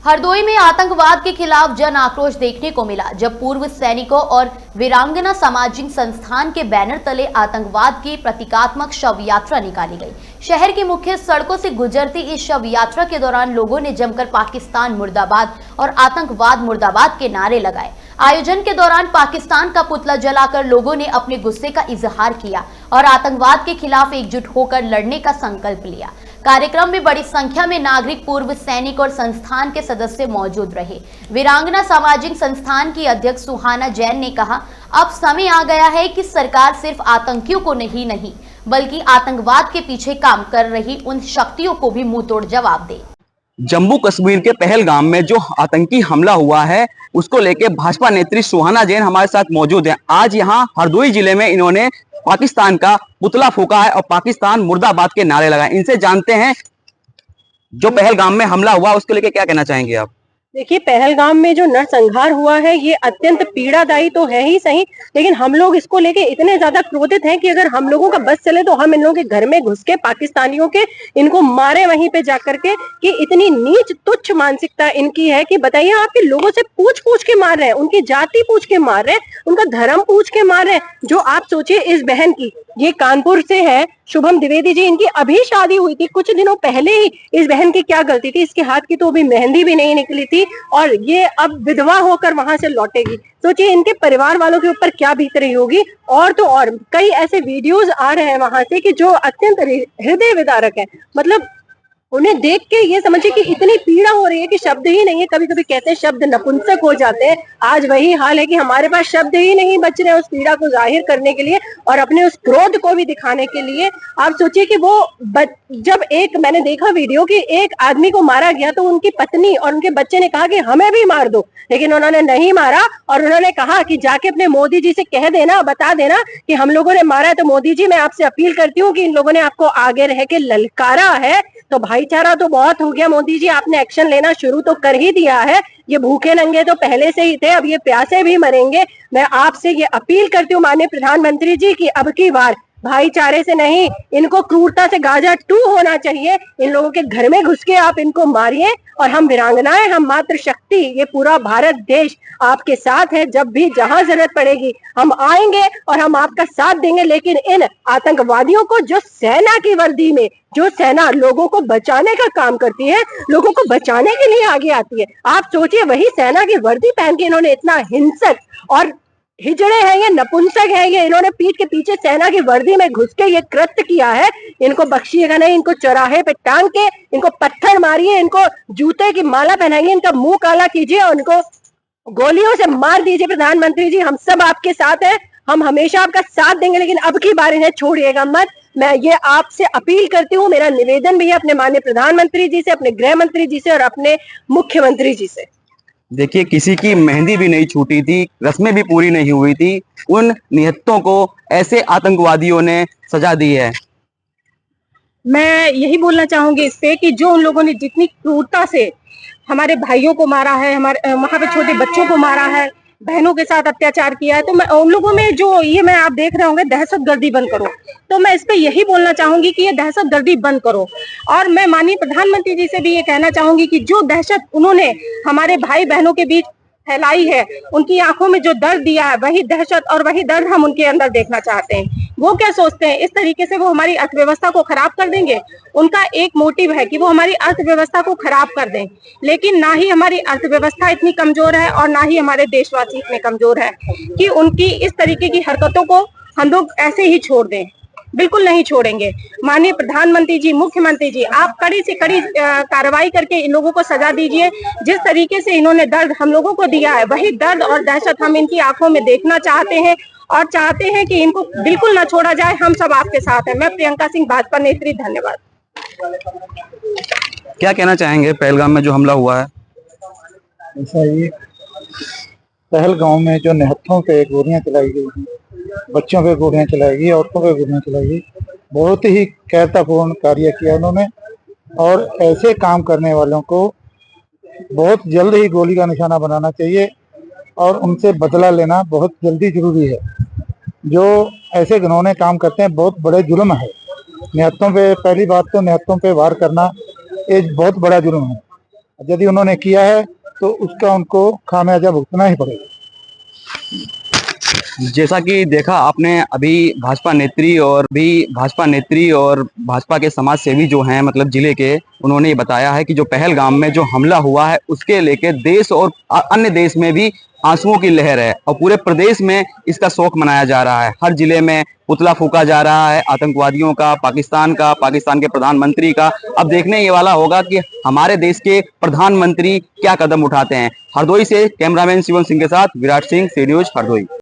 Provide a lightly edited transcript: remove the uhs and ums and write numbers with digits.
हरदोई में आतंकवाद के खिलाफ जन आक्रोश देखने को मिला, जब पूर्व सैनिकों और वीरांगना सामाजिक संस्थान के बैनर तले आतंकवाद की प्रतीकात्मक शव यात्रा निकाली गई। शहर की मुख्य सड़कों से गुजरती इस शव यात्रा के दौरान लोगों ने जमकर पाकिस्तान मुर्दाबाद और आतंकवाद मुर्दाबाद के नारे लगाए। आयोजन के दौरान पाकिस्तान का पुतला जलाकर लोगों ने अपने गुस्से का इजहार किया और आतंकवाद के खिलाफ एकजुट होकर लड़ने का संकल्प लिया। कार्यक्रम में बड़ी संख्या में नागरिक, पूर्व सैनिक और संस्थान के सदस्य मौजूद रहे। वीरांगना सामाजिक संस्थान की अध्यक्ष सुहाना जैन ने कहा, अब समय आ गया है कि सरकार सिर्फ आतंकियों को नहीं बल्कि आतंकवाद के पीछे काम कर रही उन शक्तियों को भी मुंहतोड़ जवाब दे। जम्मू कश्मीर के पहलगाम में जो आतंकी हमला हुआ है, उसको लेके भाजपा नेत्री सुहाना जैन हमारे साथ मौजूद हैं। आज यहाँ हरदोई जिले में इन्होंने पाकिस्तान का पुतला फूंका है और पाकिस्तान मुर्दाबाद के नारे लगाए। इनसे जानते हैं जो पहलगाम में हमला हुआ उसको लेके क्या कहना चाहेंगे आप? देखिए, पहलगाम में जो नरसंहार हुआ है ये अत्यंत पीड़ादायी तो है ही सही, लेकिन हम लोग इसको लेके इतने ज्यादा क्रोधित हैं कि अगर हम लोगों का बस चले तो हम इन लोगों के घर में घुस के पाकिस्तानियों के इनको मारे वहीं पे जाकर के। कि इतनी नीच तुच्छ मानसिकता इनकी है कि बताइए, आपके लोगों से पूछ पूछ के मार रहे हैं, उनकी जाति पूछ के मार रहे हैं, उनका धर्म पूछ के मार रहे हैं। जो आप सोचिए, इस बहन की, ये कानपुर से है, शुभम द्विवेदी जी, इनकी अभी शादी हुई थी, कुछ दिनों पहले ही। इस बहन की क्या गलती थी? इसके हाथ की तो अभी मेहंदी भी नहीं निकली थी और ये अब विधवा होकर वहां से लौटेगी। सोचिए इनके परिवार वालों के ऊपर क्या बीत रही होगी। और तो और कई ऐसे वीडियोस आ रहे हैं वहां से कि जो अत्यंत हृदय विदारक है। मतलब उन्हें देख के ये समझिए कि इतनी पीड़ा हो रही है कि शब्द ही नहीं है। कभी कभी कहते हैं शब्द नपुंसक हो जाते हैं। आज वही हाल है कि हमारे पास शब्द ही नहीं बच रहे उस पीड़ा को जाहिर करने के लिए और अपने उस क्रोध को भी दिखाने के लिए। आप सोचिए कि वो जब मैंने देखा वीडियो कि एक आदमी को मारा गया तो उनकी पत्नी और उनके बच्चे ने कहा कि हमें भी मार दो, लेकिन उन्होंने नहीं मारा और उन्होंने कहा कि जाके अपने मोदी जी से कह देना, बता देना कि हम लोगों ने मारा है। तो मोदी जी, मैं आपसे अपील करती हूँ कि इन लोगों ने आपको आगे रह के ललकारा है तो भाईचारा तो बहुत हो गया। मोदी जी, आपने एक्शन लेना शुरू तो कर ही दिया है। ये भूखे नंगे तो पहले से ही थे, अब ये प्यासे भी मरेंगे। मैं आपसे ये अपील करती हूँ माननीय प्रधानमंत्री जी की अब की बार भाईचारे से नहीं, इनको क्रूरता से गाजा 2 होना चाहिए। इन लोगों के घर में घुस के आप इनको मारिए और हम वीरांगनाएं, हम मातृ शक्ति, ये पूरा भारत देश आपके साथ है। जब भी जहां जरूरत पड़ेगी हम आएंगे और हम आपका साथ देंगे। लेकिन इन आतंकवादियों को, जो सेना की वर्दी में, जो सेना लोगों को बचाने का काम करती है, लोगों को बचाने के लिए आगे आती है, आप सोचिए वही सेना की वर्दी पहन के इन्होंने इतना हिंसक और हिजड़े हैं, ये नपुंसक है, ये इन्होंने पीठ के पीछे सेना की वर्दी में घुस के ये कृत्य किया है। इनको बख्शिएगा नहीं, इनको चौराहे पे टांग के इनको पत्थर मारिए, इनको जूते की माला पहनाइए, इनका मुंह काला कीजिए और इनको गोलियों से मार दीजिए। प्रधानमंत्री जी, हम सब आपके साथ हैं, हम हमेशा आपका साथ देंगे, लेकिन अब की बार इन्हें छोड़िएगा मत। मैं ये आपसे अपील करती हूँ, मेरा निवेदन भी है अपने माननीय प्रधानमंत्री जी से, अपने गृह मंत्री जी से और अपने मुख्यमंत्री जी से। देखिए, किसी की मेहंदी भी नहीं छूटी थी, रस्में भी पूरी नहीं हुई थी, उन निहत्तों को ऐसे आतंकवादियों ने सजा दी है। मैं यही बोलना चाहूंगी इस पे कि जो उन लोगों ने जितनी क्रूरता से हमारे भाइयों को मारा है, हमारे वहां पे छोटे बच्चों को मारा है, बहनों के साथ अत्याचार किया है, तो मैं उन लोगों में जो ये मैं आप देख रहे होंगे दहशतगर्दी बंद करो, तो मैं इस पे यही बोलना चाहूंगी कि ये दहशतगर्दी बंद करो। और मैं माननीय प्रधानमंत्री जी से भी ये कहना चाहूंगी कि जो दहशत उन्होंने हमारे भाई बहनों के बीच फैलाई है, उनकी आंखों में जो दर्द दिया है, वही दहशत और वही दर्द हम उनके अंदर देखना चाहते हैं। वो क्या सोचते हैं, इस तरीके से वो हमारी अर्थव्यवस्था को खराब कर देंगे? उनका एक मोटिव है कि वो हमारी अर्थव्यवस्था को खराब कर दें, लेकिन ना ही हमारी अर्थव्यवस्था इतनी कमजोर है और ना ही हमारे देशवासी इतने कमजोर है कि उनकी इस तरीके की हरकतों को हम लोग ऐसे ही छोड़ दें। बिल्कुल नहीं छोड़ेंगे। माननीय प्रधानमंत्री जी, मुख्यमंत्री जी, आप कड़ी से कड़ी कार्रवाई करके इन लोगों को सजा दीजिए। जिस तरीके से इन्होंने दर्द हम लोगों को दिया है, वही दर्द और दहशत हम इनकी आंखों में देखना चाहते हैं और चाहते हैं कि इनको बिल्कुल ना छोड़ा जाए। हम सब आपके साथ हैं। मैं प्रियंका सिंह, भाजपा नेत्री, धन्यवाद। क्या कहना चाहेंगे पहलगाम में जो हमला हुआ है? ऐसा ही पहलगाम में जो निहत्थों पे गोलियां चलाई गई, बच्चों पे गोलियां चलाई गई, औरतों पे गोलियां चलाई गई, बहुत ही कैरतापूर्ण कार्य किया उन्होंने। और ऐसे काम करने वालों को बहुत जल्द ही गोली का निशाना बनाना चाहिए और उनसे बदला लेना बहुत जल्दी जरूरी है। जो ऐसे घिनौने काम करते हैं बहुत बड़े जुल्म है। निहत्थों पे, पहली बात तो निहत्थों पे वार करना एक बहुत बड़ा जुल्म है यदि उन्होंने किया है तो उसका उनको खामियाजा भुगतना ही पड़ेगा। जैसा कि देखा आपने, अभी भाजपा नेत्री और भाजपा के समाज सेवी जो हैं मतलब जिले के, उन्होंने ये बताया है कि जो पहलगाम में जो हमला हुआ है उसके लेके देश और अन्य देश में भी आंसुओं की लहर है और पूरे प्रदेश में इसका शोक मनाया जा रहा है। हर जिले में पुतला फूका जा रहा है आतंकवादियों का, पाकिस्तान के प्रधानमंत्री का। अब देखने ये वाला होगा कि हमारे देश के प्रधानमंत्री क्या कदम उठाते हैं। हरदोई से कैमरामैन शिवम सिंह के साथ विराट सिंह, सी न्यूज हरदोई।